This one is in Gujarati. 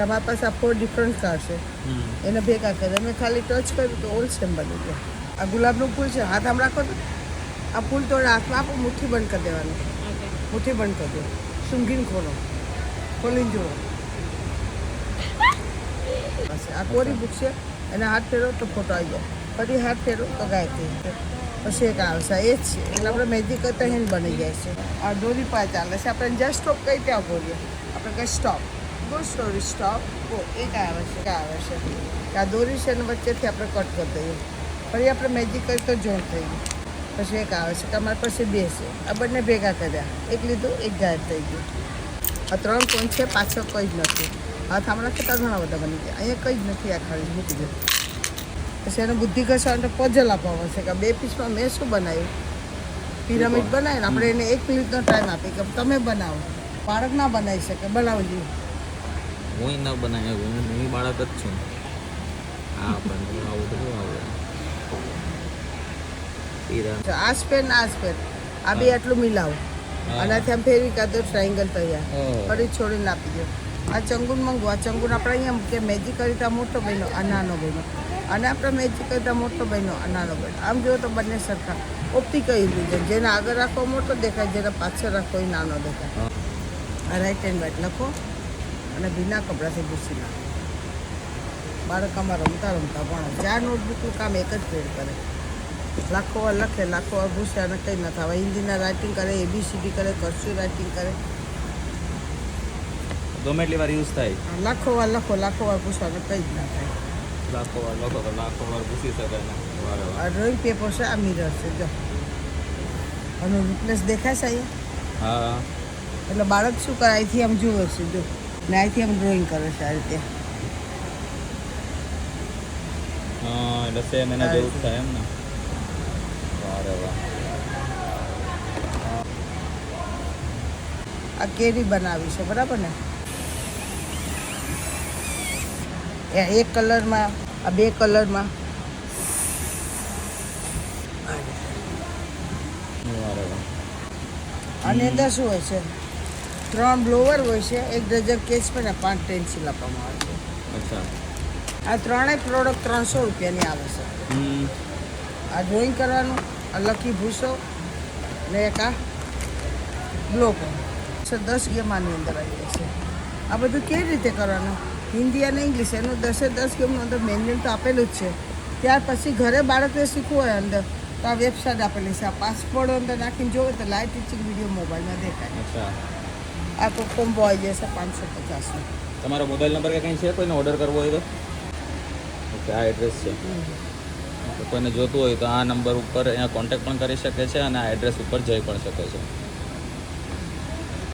તમારી પાસે આ 4 ડિફરન્ટ કાર્ડ છે એને ભેગા કરે મેં ખાલી ટચ કર્યું તો ઓલ સેમ બની ગયો. આ ગુલાબનું ફૂલ છે, હાથ આમ રાખો તો આ ફૂલ તોડે હાથમાં આપો, મુઠ્ઠી બંધ કરી દેવાની, મુઠ્ઠી બંધ કરી દો, સૂંઘીને ખોલીને જુઓ. બસ આ કોરી બુક છે, એને હાથ ફેરવો તો ફોટો આવી જાય, ફરી હાથ ફેરવો તો ગાયત્રી, પછી એક આવશે એ જ છે. એટલે આપણે મેજિક કરતા હેન્ડ બની જાય છે. આ દોરી પાસે ચાલે છે, આપણે જ્યાં સ્ટોપ કઈ ત્યાં બોલીએ, આપણે કંઈ stop good story stop go, એક આવે છે કે આ દોરી છે ને વચ્ચેથી આપણે કટ કરી દઈએ, ફરી આપણે મેજિક કરી તો જોઈન્ટ થઈ ગયું. પછી એક આવે છે કે અમારી પાસે 2 છે, આ બંને ભેગા કર્યા, એક લીધું એક ગાયબ થઈ ગયું. આ 3 કોઈન છે, પાછળ કંઈ જ નથી. હાથ હમણાં કેટલા ઘણા બધા બની ગયા, અહીંયા કંઈ જ નથી, આ ખાલી મૂકી દે. પછી એને બુદ્ધિ ઘસાવા પઝલ આપવા છે કે 2 પીસમાં મેં શું બનાવ્યું, પિરામિડ બનાવીને આપણે એને 1 મિનિટનો ટાઈમ આપી કે તમે બનાવો. બાળક ના બનાવી શકે, બનાવજો. હું ના બનાવ્યો, હું બાળક જ છું. હા પણ આવું બધું આવે. આ સ્પેન આ બે આટલું મિલાવો, આનાથી આમ ફેરવી કાઢો, ટ્રાયંગલ તૈયાર, ફરી છોડીને આપી દો. આ ચંગુન મંગવું, આ ચંગુન આપણે અહીંયા કે મેજિક કરતા મોટો બન્યો, આ નાનો બન્યો, અને આપણે મેજિક કરતા મોટો બન્યો, આ નાનો બન્યો. આમ જુઓ તો બંને સરખા. ઓપ્ટિકલ ઇલ્યુઝન, જેને આગળ રાખવો મોટો દેખાય, જેને પાછળ રાખવો એ નાનો દેખાય. આ રાઈટ એન્ડ રાઈટ લખો અને ભીના કપડાથી ભૂસી નાખો. બાળક આમાં રમતા ભણો. 4 નોટબુકનું કામ એક જ પેડ કરે, લાખો વાર લખે, લાખો વાર ભૂસે અને કંઈ ન થાય. હિન્દીના રાઇટિંગ કરે, ABCD કરે, કર્સિવ રાઇટિંગ કરે, ગમે એટલી વાર યુઝ થાય. લાખો વાર લખો, લાખો વાર ભૂસો અને કંઈ જ ના થાય. લાખો વાર લખો તો લાખો વાર પૂછી શકાય ને. આ ડ્રોઈંગ પેપર છે, આ મિરર છે, જો આનું રિપ્લેસ દેખાય છે અહીંયા. હા, એટલે બાળક શું કરે, અહીંથી આમ જુએ છે, જો ને અહીંથી આમ ડ્રોઈંગ કરે છે આ રીતે. હા, એટલે સેમ એના જેવું જ થાય એમ ને. વારે વાહ. આ કેરી બનાવી છે, બરાબર ને? એક કલરમાં, આ 2 કલરમાં. વારે વાહ. આની અંદર શું હોય છે, 3 બ્લોવર હોય છે, 1 ડઝન કેચ પર ને 5 પેન્સિલ આપવામાં આવે છે. અચ્છા. આ 3 પ્રોડક્ટ 300 રૂપિયાની આવે છે. આ ડ્રોઈંગ કરવાનું, આ લકી ભૂસો ને એક આ બ્લો પણ 10 ગેમ આની અંદર આવી જાય છે. આ બધું કેવી રીતે કરવાનું, હિન્દી અને ઇંગ્લિશ, એનું 10 ગેમનું અંદર મેન્યુઅલ તો આપેલું જ છે. ત્યાર પછી ઘરે બાળકને શીખવું હોય અંદર તો આ વેબસાઇટ આપેલી છે. આ પાસપોર્ટ અંદર નાખીને જોવે તો લાઈવ ટીચિંગ વિડીયો મોબાઈલમાં દેખાય. અચ્છા. આ તો કોમ્બો આવી જશે 550નો. તમારો મોબાઈલ નંબર કે કંઈ છે, કોઈને ઓર્ડર કરવો હોય તો? ઓકે, આ એડ્રેસ છે. તો કોઈને જોતું હોય તો આ નંબર ઉપર અહીંયા કોન્ટેક્ટ પણ કરી શકે છે અને આ એડ્રેસ ઉપર જઈ પણ શકે છે.